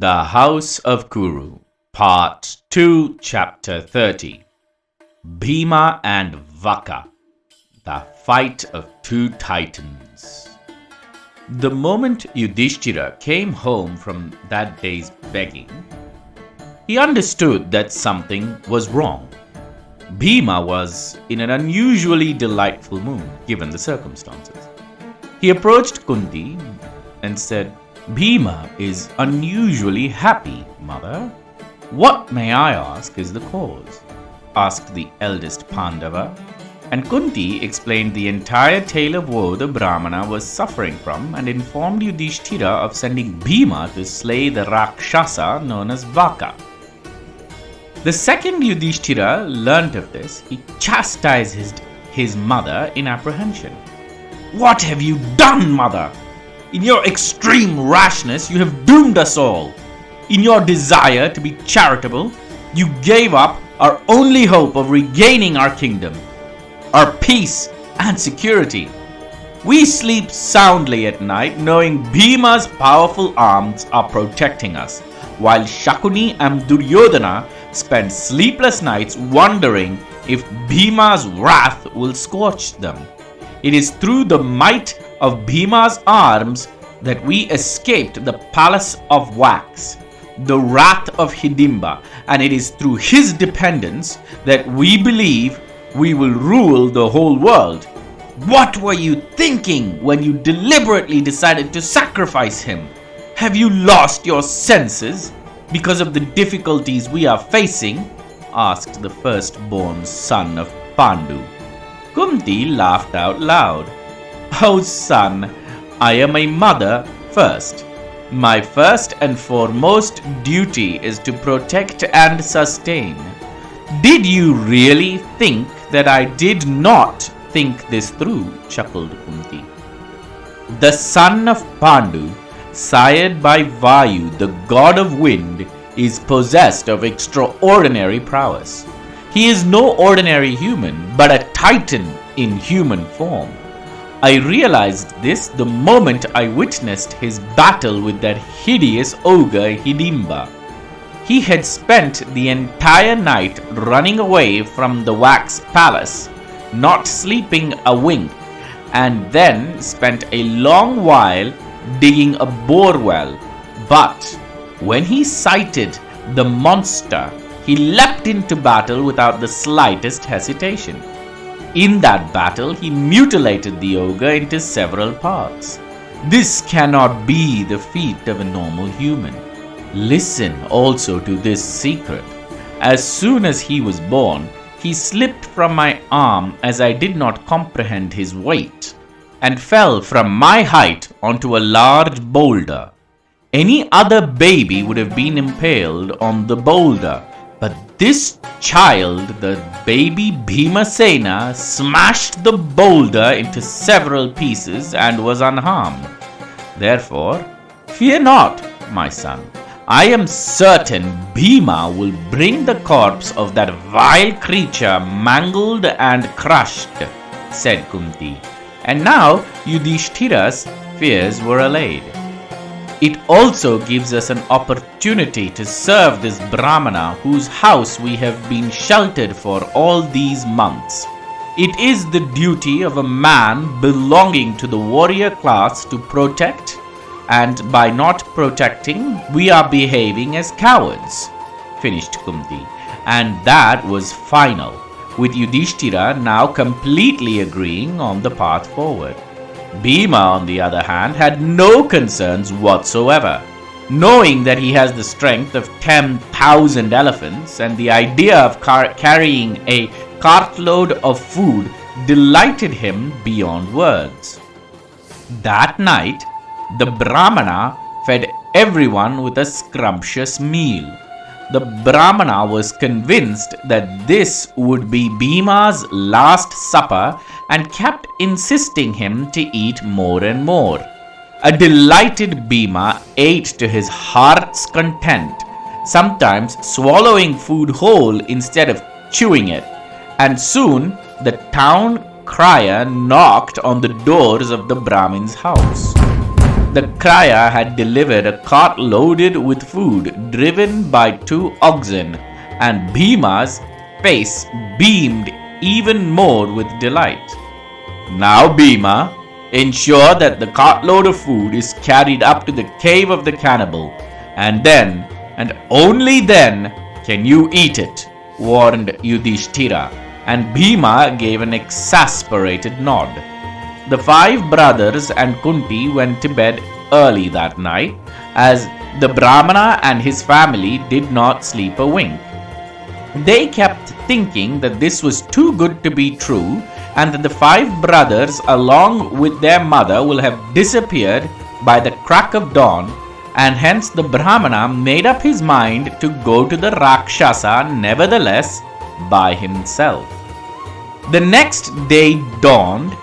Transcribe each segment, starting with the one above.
The House of Kuru, Part 2, Chapter 30. Bhima and Vaka, the fight of two titans. The moment Yudhishthira came home from that day's begging, he understood that something was wrong. Bhima was in an unusually delightful mood, given the circumstances. He approached Kunti and said, "Bhima is unusually happy, mother. What, may I ask, is the cause?" asked the eldest Pandava. And Kunti explained the entire tale of woe the Brahmana was suffering from and informed Yudhishthira of sending Bhima to slay the Rakshasa known as Vaka. The second Yudhishthira learnt of this, he chastised his mother in apprehension. "What have you done, mother? In your extreme rashness, you have doomed us all. In your desire to be charitable, you gave up our only hope of regaining our kingdom, our peace and security. We sleep soundly at night knowing Bhima's powerful arms are protecting us, while Shakuni and Duryodhana spend sleepless nights wondering if Bhima's wrath will scorch them. It is through the might of Bhima's arms that we escaped the palace of wax, the wrath of Hidimba, and it is through his dependence that we believe we will rule the whole world. What were you thinking when you deliberately decided to sacrifice him? Have you lost your senses because of the difficulties we are facing?" asked the firstborn son of Pandu. Kunti laughed out loud. "Oh son, I am a mother first. My first and foremost duty is to protect and sustain. Did you really think that I did not think this through?" chuckled Kunti. "The son of Pandu, sired by Vayu, the god of wind, is possessed of extraordinary prowess. He is no ordinary human, but a titan in human form. I realized this the moment I witnessed his battle with that hideous ogre Hidimba. He had spent the entire night running away from the wax palace, not sleeping a wink, and then spent a long while digging a bore well. But when he sighted the monster, he leapt into battle without the slightest hesitation. In that battle, he mutilated the ogre into several parts. This cannot be the feat of a normal human. Listen also to this secret. As soon as he was born, he slipped from my arm as I did not comprehend his weight, and fell from my height onto a large boulder. Any other baby would have been impaled on the boulder, but this child, the baby Bhimasena, smashed the boulder into several pieces and was unharmed. Therefore, fear not, my son. I am certain Bhima will bring the corpse of that vile creature mangled and crushed," said Kunti. And now Yudhishthira's fears were allayed. "It also gives us an opportunity to serve this Brahmana whose house we have been sheltered for all these months. It is the duty of a man belonging to the warrior class to protect, and by not protecting, we are behaving as cowards," finished Kunti. And that was final, with Yudhishthira now completely agreeing on the path forward. Bhima, on the other hand, had no concerns whatsoever. Knowing that he has the strength of 10,000 elephants, and the idea of carrying a cartload of food delighted him beyond words. That night, the Brahmana fed everyone with a scrumptious meal. The Brahmana was convinced that this would be Bhima's last supper and kept insisting him to eat more and more. A delighted Bhima ate to his heart's content, sometimes swallowing food whole instead of chewing it, and soon the town crier knocked on the doors of the Brahmin's house. the crier had delivered a cart loaded with food driven by 2 oxen, and Bhima's face beamed even more with delight. Now, Bhima, ensure that the cartload of food is carried up to the cave of the cannibal, and then, and only then, can you eat it, warned Yudhishthira, and Bhima gave an exasperated nod. The 5 brothers and Kunti went to bed early that night, as the Brahmana and his family did not sleep a wink. They kept thinking that this was too good to be true, and that the 5 brothers, along with their mother, will have disappeared by the crack of dawn, and hence the Brahmana made up his mind to go to the Rakshasa nevertheless by himself. The next day dawned,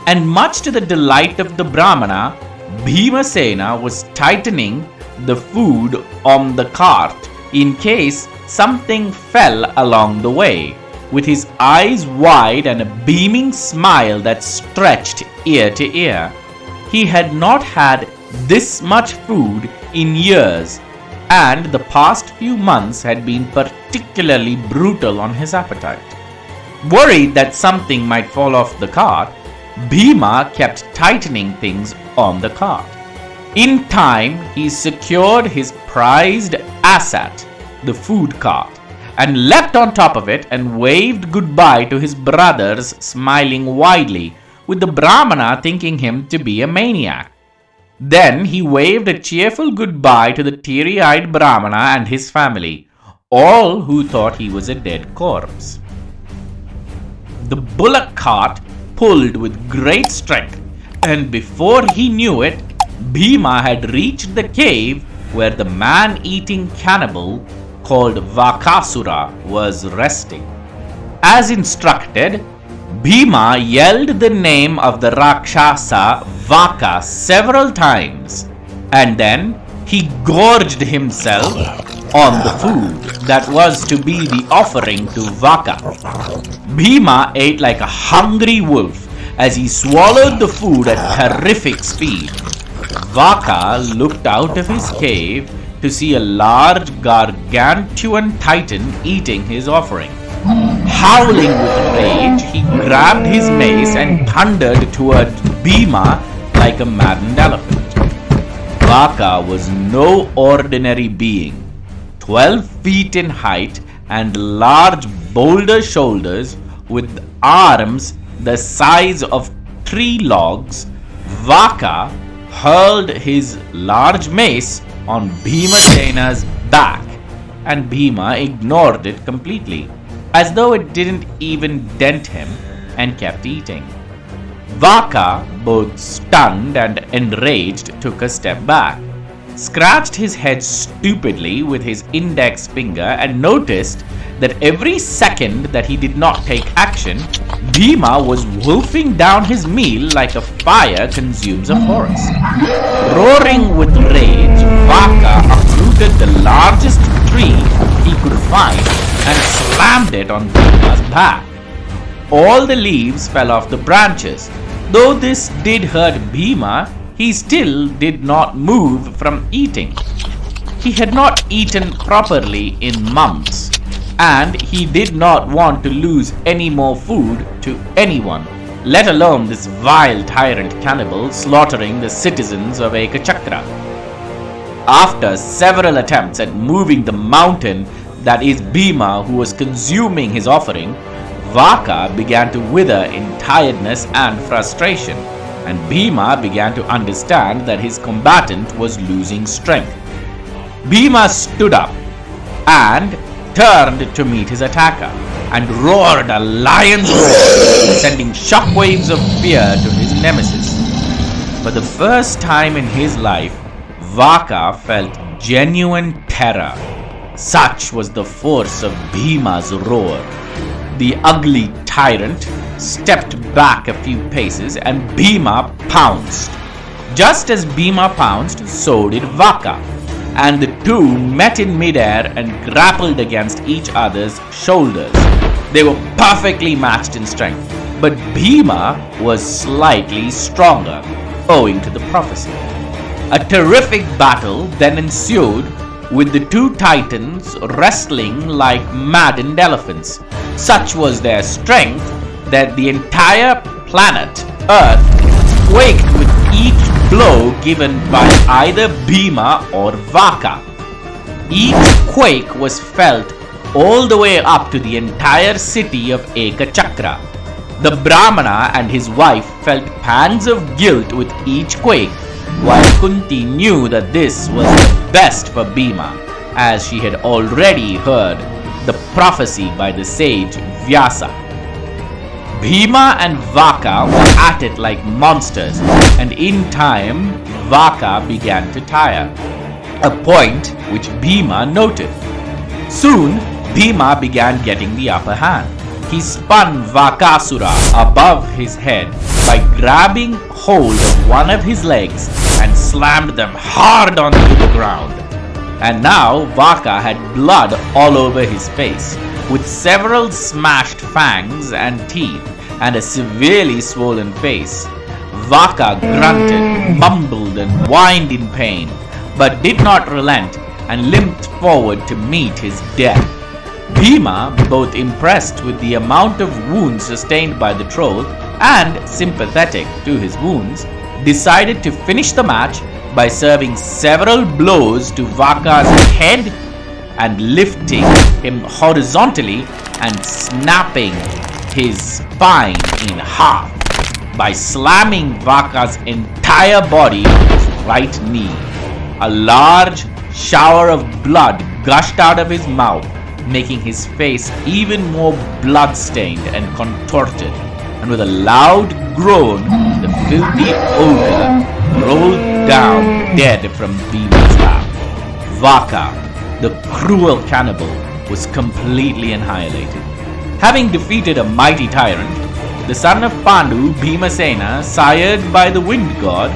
and much to the delight of the Brahmana, Bhimasena was tightening the food on the cart in case something fell along the way, with his eyes wide and a beaming smile that stretched ear to ear. He had not had this much food in years, and the past few months had been particularly brutal on his appetite. Worried that something might fall off the cart, Bhima kept tightening things on the cart. In time, he secured his prized asset, the food cart, and leapt on top of it and waved goodbye to his brothers, smiling widely, with the Brahmana thinking him to be a maniac. Then he waved a cheerful goodbye to the teary-eyed Brahmana and his family, all who thought he was a dead corpse. The bullock cart pulled with great strength, and before he knew it, Bhima had reached the cave where the man-eating cannibal called Vakasura was resting. As instructed, Bhima yelled the name of the Rakshasa Vaka several times, and then he gorged himself on the food that was to be the offering to Vaka. Bhima ate like a hungry wolf as he swallowed the food at terrific speed. Vaka looked out of his cave to see a large gargantuan titan eating his offering. Howling with rage, he grabbed his mace and thundered toward Bhima like a maddened elephant. Vaka was no ordinary being. 12 feet in height and large boulder shoulders with arms the size of 3 logs, Vaka hurled his large mace on Bhimasena's back, and Bhima ignored it completely, as though it didn't even dent him, and kept eating. Vaka, both stunned and enraged, took a step back, scratched his head stupidly with his index finger, and noticed that every second that he did not take action, Bhima was wolfing down his meal like a fire consumes a forest. Roaring with rage, Vaka uprooted the largest tree he could find and slammed it on Bhima's back. All the leaves fell off the branches. Though this did hurt Bhima, he still did not move from eating. He had not eaten properly in months, and he did not want to lose any more food to anyone, let alone this vile tyrant cannibal slaughtering the citizens of Ekachakra. After several attempts at moving the mountain that is Bhima, who was consuming his offering, Vaka began to wither in tiredness and frustration, and Bhima began to understand that his combatant was losing strength. Bhima stood up and turned to meet his attacker, and roared a lion's roar, sending shockwaves of fear to his nemesis. For the first time in his life, Vaka felt genuine terror. Such was the force of Bhima's roar. The ugly tyrant stepped back a few paces, and Bhima pounced. Just as Bhima pounced, so did Vaka, and the two met in midair and grappled against each other's shoulders. They were perfectly matched in strength, but Bhima was slightly stronger, owing to the prophecy. A terrific battle then ensued, with the two titans wrestling like maddened elephants. Such was their strength that the entire planet, Earth, quaked with each blow given by either Bhima or Vaka. Each quake was felt all the way up to the entire city of Ekachakra. The Brahmana and his wife felt pangs of guilt with each quake, while Kunti knew that this was the best for Bhima, as she had already heard the prophecy by the sage Vyasa. Bhima and Vaka were at it like monsters, and in time Vaka began to tire, a point which Bhima noted. Soon Bhima began getting the upper hand. He spun Vakasura above his head by grabbing hold of one of his legs and slammed them hard onto the ground. And now Vaka had blood all over his face, with several smashed fangs and teeth, and a severely swollen face. Vaka grunted, mumbled, and whined in pain, but did not relent and limped forward to meet his death. Bhima, both impressed with the amount of wounds sustained by the troll and sympathetic to his wounds, decided to finish the match by serving several blows to Vaka's head and lifting him horizontally and snapping his spine in half by slamming Vaka's entire body on his right knee. A large shower of blood gushed out of his mouth, making his face even more blood-stained and contorted, and with a loud groan, the filthy ogre rolled down dead from Bhima's lap. Vaka, the cruel cannibal, was completely annihilated. Having defeated a mighty tyrant, the son of Pandu, Bhimasena, sired by the wind god,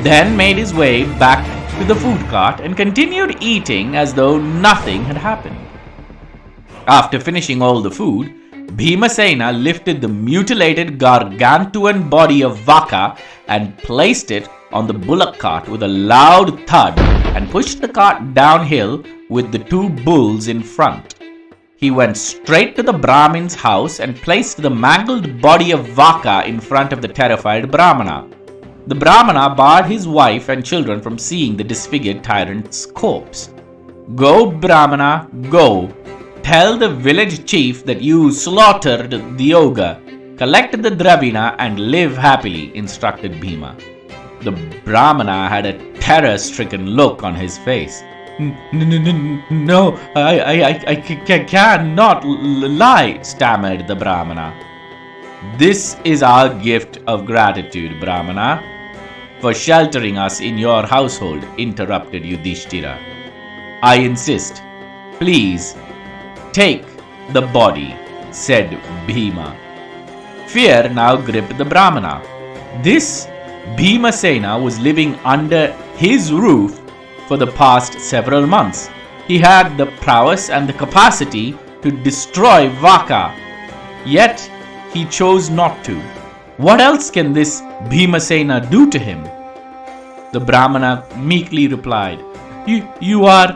then made his way back to the food cart and continued eating as though nothing had happened. After finishing all the food, Bhimasena lifted the mutilated gargantuan body of Vaka and placed it on the bullock cart with a loud thud and pushed the cart downhill with the two bulls in front. He went straight to the Brahmin's house and placed the mangled body of Vaka in front of the terrified Brahmana. The Brahmana barred his wife and children from seeing the disfigured tyrant's corpse. "Go, Brahmana, go. Tell the village chief that you slaughtered the ogre. Collect the Dravina and live happily," instructed Bhima. The Brahmana had a terror-stricken look on his face. No, I cannot lie," stammered the Brahmana. "This is our gift of gratitude, Brahmana, for sheltering us in your household," interrupted Yudhishthira. "I insist. Please, take the body," said Bhima. Fear now gripped the Brahmana. This Bhimasena was living under his roof for the past several months. He had the prowess and the capacity to destroy Vaka, yet he chose not to. What else can this Bhimasena do to him? The Brahmana meekly replied, You are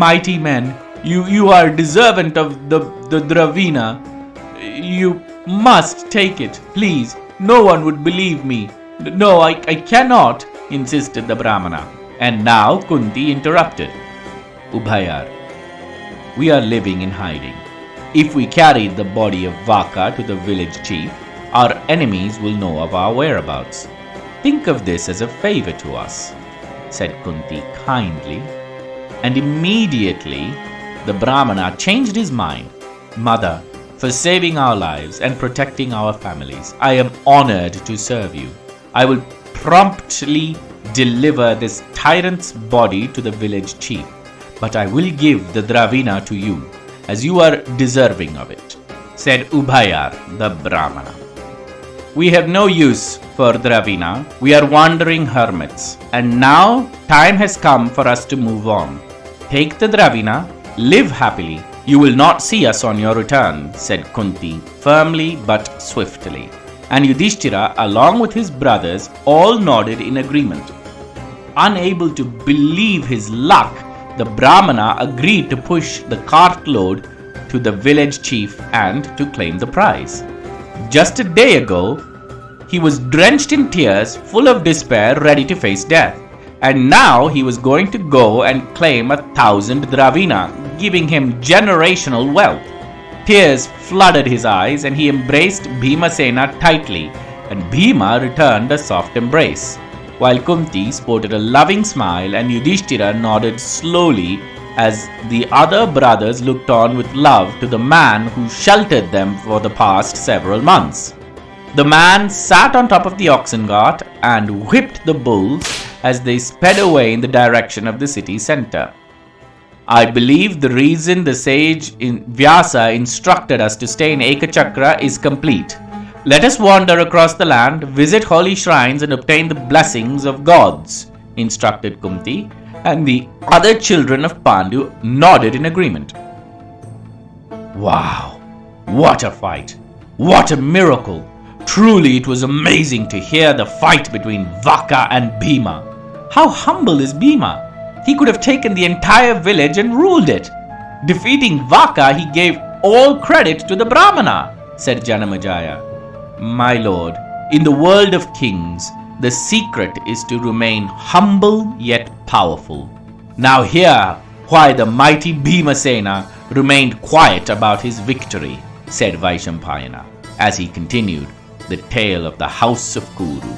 mighty men. You are deserving of the Dravina. You must take it, please. No one would believe me. No, I cannot, insisted the Brahmana. And now Kunti interrupted. "Ubhayar, we are living in hiding. If we carry the body of Vaka to the village chief, our enemies will know of our whereabouts. Think of this as a favor to us," said Kunti kindly. And immediately the Brahmana changed his mind. "Mother, for saving our lives and protecting our families, I am honored to serve you. I will promptly deliver this tyrant's body to the village chief, but I will give the Dravina to you, as you are deserving of it," said Ubhayar, the Brahmana. "We have no use for Dravina. We are wandering hermits, and now time has come for us to move on. Take the Dravina, live happily. You will not see us on your return," said Kunti, firmly but swiftly. And Yudhishthira, along with his brothers, all nodded in agreement. unable to believe his luck, the Brahmana agreed to push the cartload to the village chief and to claim the prize. Just a day ago, he was drenched in tears, full of despair, ready to face death. And now he was going to go and claim 1,000 dravina, giving him generational wealth. Tears flooded his eyes and he embraced Bhimasena tightly, and Bhima returned a soft embrace, while Kunti sported a loving smile and Yudhishthira nodded slowly as the other brothers looked on with love to the man who sheltered them for the past several months. The man sat on top of the oxen cart and whipped the bulls as they sped away in the direction of the city center. I believe the reason the sage Vyasa instructed us to stay in Ekachakra is complete. Let us wander across the land, visit holy shrines and obtain the blessings of gods, instructed Kunti, and the other children of Pandu nodded in agreement. Wow! What a fight! What a miracle! Truly it was amazing to hear the fight between Vaka and Bhima. How humble is Bhima! He could have taken the entire village and ruled it. Defeating Vaka, he gave all credit to the Brahmana, said Janamejaya. My lord, in the world of kings, the secret is to remain humble yet powerful. Now hear why the mighty Bhimasena remained quiet about his victory, said Vaishampayana, as he continued the tale of the house of Kuru.